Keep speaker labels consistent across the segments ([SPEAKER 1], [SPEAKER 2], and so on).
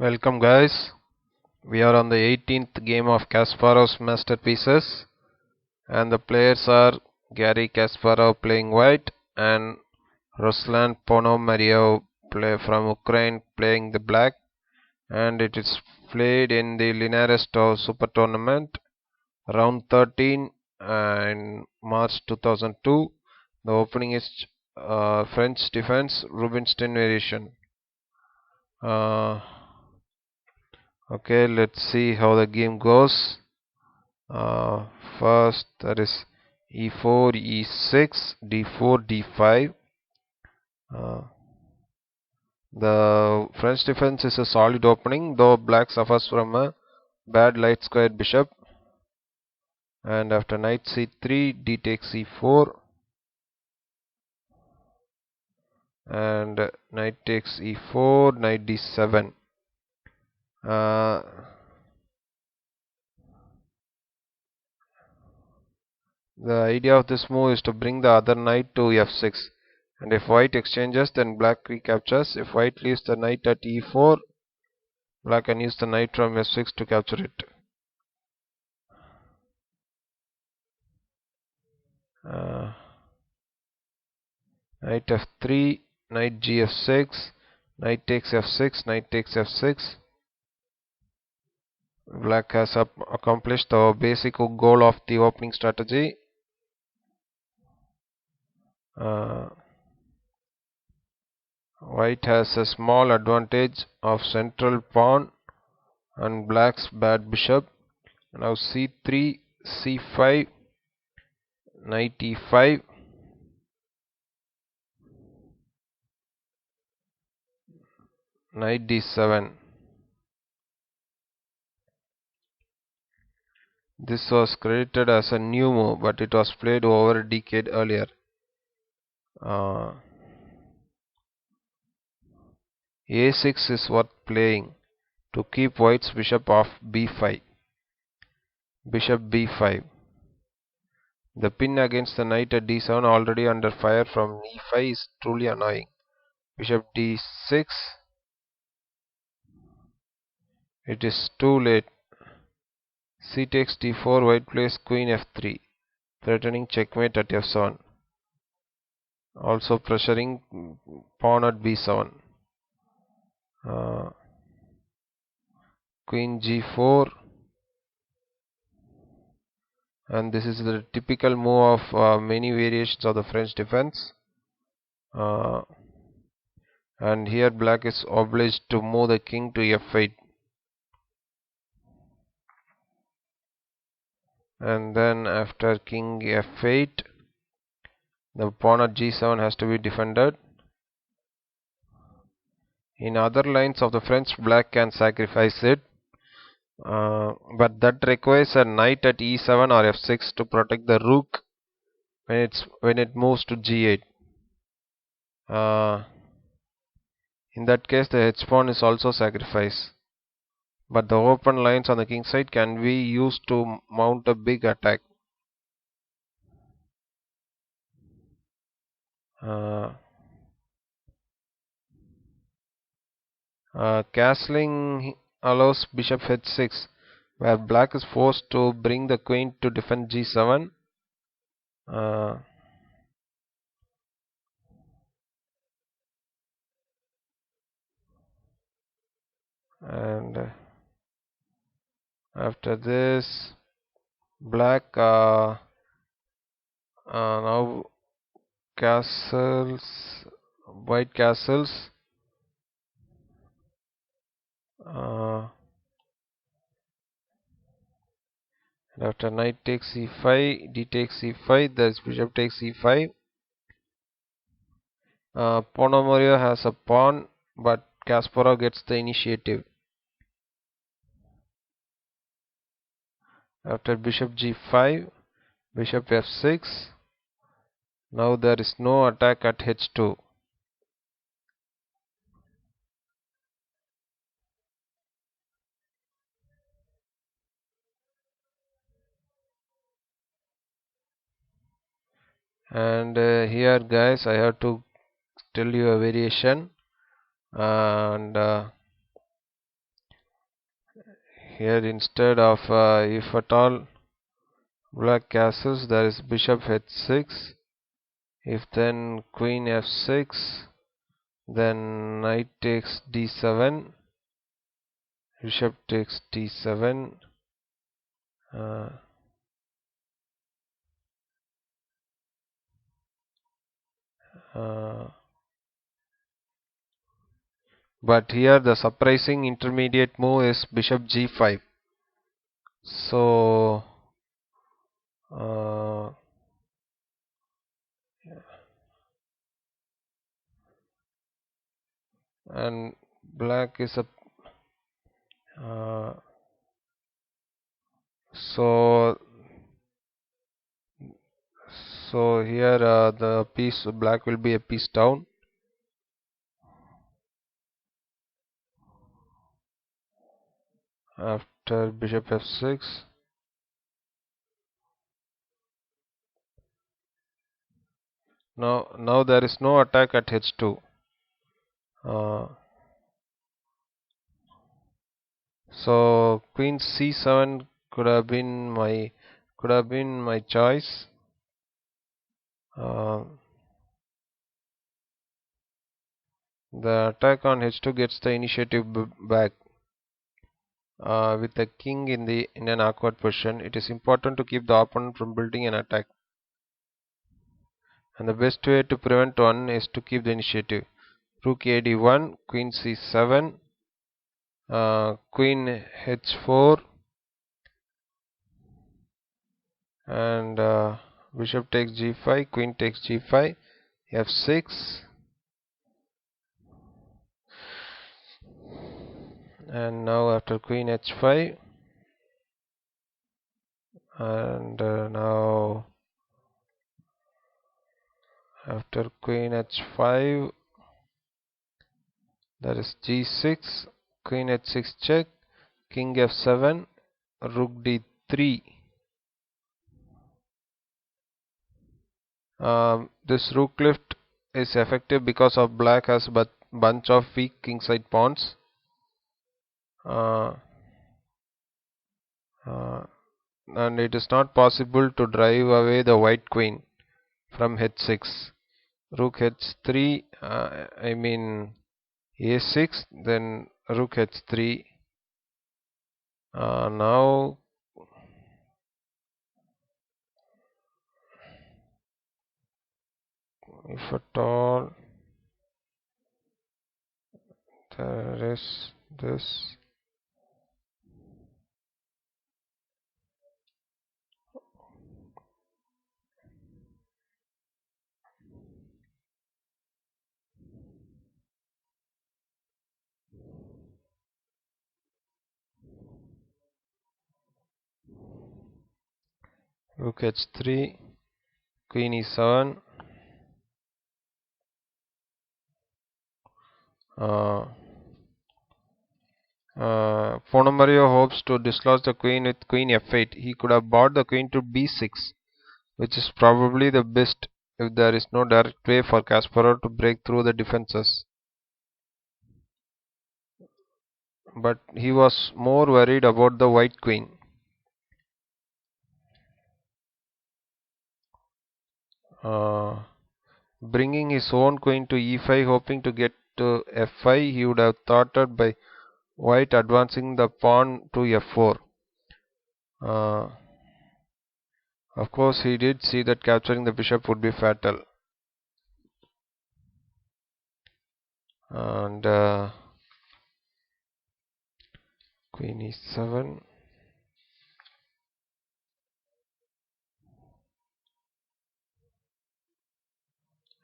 [SPEAKER 1] Welcome guys. We are on the 18th game of Kasparov's masterpieces and the players are Gary Kasparov playing white and Ruslan Ponomariov play from Ukraine playing the black, and it is played in the Linares Super Tournament round 13 in March 2002. The opening is French defense Rubinstein variation. Okay, let's see how the game goes. First, that is e4, e6, d4, d5. The French defense is a solid opening, though black suffers from a bad light square bishop. And after knight c3, d takes e4, and knight takes e4, knight d7. The idea of this move is to bring the other knight to f6, and if white exchanges, then black recaptures. If white leaves the knight at e4, black can use the knight from f6 to capture it. Knight f3, knight gf6, knight takes f6, knight takes f6. Black has accomplished the basic goal of the opening strategy. White has a small advantage of central pawn and black's bad bishop. Now c3, c5, knight e5, knight d7. This was credited as a new move, but it was played over a decade earlier. A6 is worth playing to keep white's bishop off b5. Bishop b5. The pin against the knight at d7 already under fire from e5 is truly annoying. Bishop d6. It is too late. C takes d4, white plays queen f3, threatening checkmate at f7. Also pressuring pawn at b7. Queen g4, and this is the typical move of many variations of the French defense. And here black is obliged to move the king to f8, and then after king f8, the pawn at g7 has to be defended. In other lines of the French, black can sacrifice it, but that requires a knight at e7 or f6 to protect the rook when it moves to g8. In that case, the h pawn is also sacrificed, but the open lines on the king side can be used to mount a big attack. Castling allows bishop h6, where black is forced to bring the queen to defend g7. And after this, black now castles, white castles. And after knight takes e5, d takes e5, the bishop takes e5. Ponomariov has a pawn, but Kasparov gets the initiative. After bishop g5, bishop f6. Now there is no attack at h2. And here guys, I have to tell you a variation, and here instead of if at all black castles, there is bishop h6. If then queen f6, then knight takes d7, bishop takes d7. But here the surprising intermediate move is bishop g5. So and black is a so here the piece black will be a piece down. After bishop f6, now there is no attack at h2. So queen c7 could have been my choice. The attack on h2 gets the initiative back. With the king in an awkward position, it is important to keep the opponent from building an attack. And the best way to prevent one is to keep the initiative. Rook ad1, queen c7, queen h4, and bishop takes g5, queen takes g5, f6, and now after queen h5, and now after queen h5, that is g6, queen h6 check, king f7, rook d3. This rook lift is effective because of black has a bunch of weak kingside pawns. And it is not possible to drive away the white queen from h6. Rook h3, I mean a6, then rook h3. Now if at all there is this, rook h3, queen e7, Ponomariov hopes to dislodge the queen with queen f8. He could have brought the queen to b6, which is probably the best if there is no direct way for Kasparov to break through the defenses. But he was more worried about the white queen. Bringing his own queen to e5, hoping to get to f5, he would have thwarted by white advancing the pawn to f4. Of course, he did see that capturing the bishop would be fatal. And queen e7.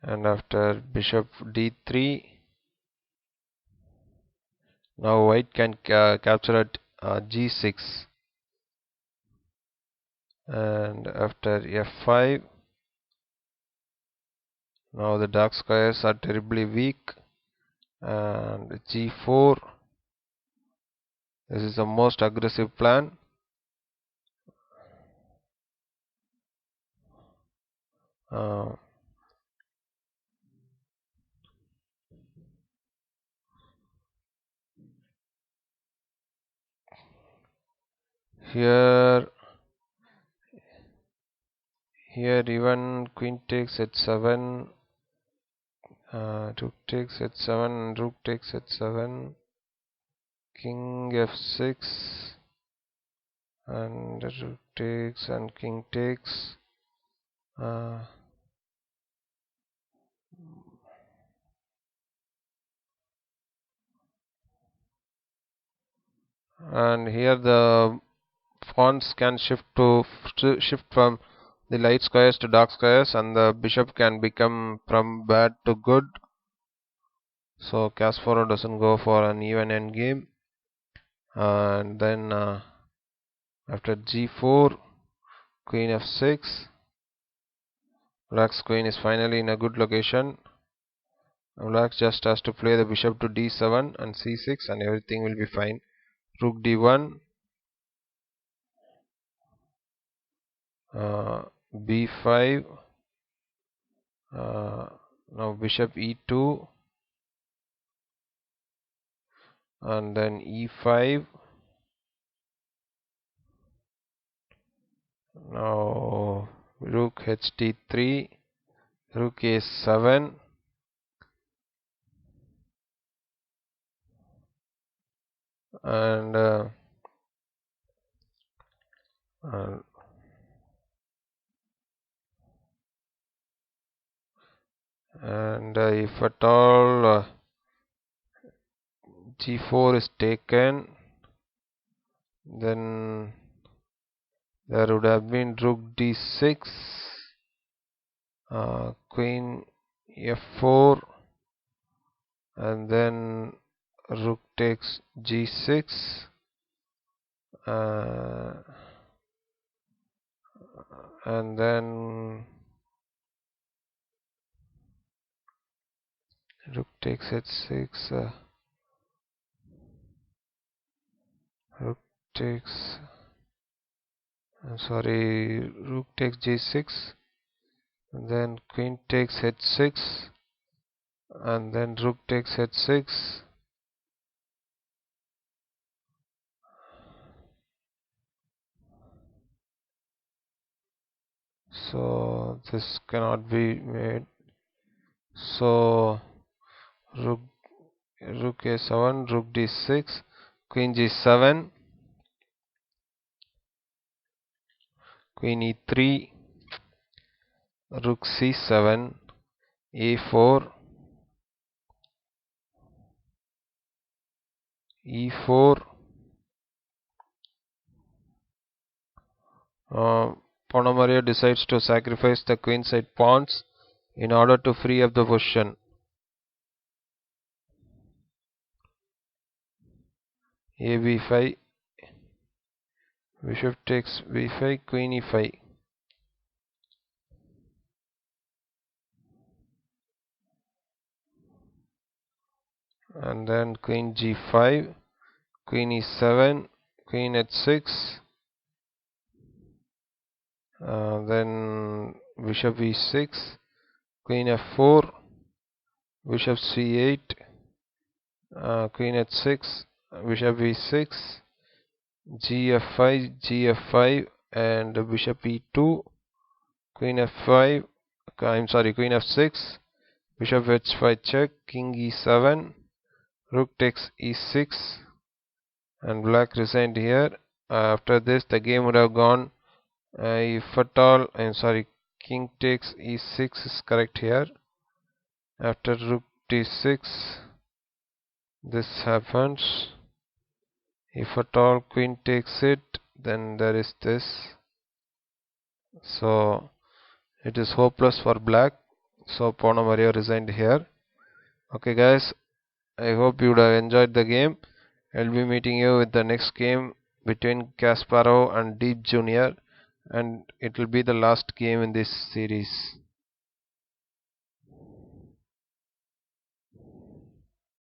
[SPEAKER 1] And after bishop d3, now white can capture at g6. And after f5, now the dark squares are terribly weak. And g4, this is the most aggressive plan. here even queen takes h7, rook takes h7, rook takes h7, king f6, and rook takes and king takes. And here the pawns can shift from the light squares to dark squares, and the bishop can become from bad to good. So Kasparov doesn't go for an even endgame. And then after g4, queen f6, black's queen is finally in a good location. Black just has to play the bishop to d7 and c6 and everything will be fine. Rook d1, b5, now bishop e2, and then e5. Now rook ht3, rook a7, and if at all g4 is taken, then there would have been rook d6, queen f4, and then rook takes g6, and then rook takes h6, rook takes rook takes g6, and then queen takes h6, and then rook takes h6, so this cannot be made. So rook a7, rook d6, queen g7, queen e3, rook c7, a4, e4. Ponomariov decides to sacrifice the queenside pawns in order to free up the position. A b5, bishop takes b5, queen e5. And then queen g5, queen e7, queen h6, then bishop e6, queen f4, bishop c8, queen h6, bishop e6, gf5, gf5, and bishop e2, queen f5, queen f6, bishop h5 check, king e7, rook takes e6, and black resigned here. After this the game would have gone, if at all, king takes e6 is correct here. After rook d6 this happens. If at all queen takes it, then there is this. So it is hopeless for black, so Ponomariov resigned here. Okay guys, I hope you would have enjoyed the game. I'll be meeting you with the next game between Kasparov and Deep Jr., and it will be the last game in this series.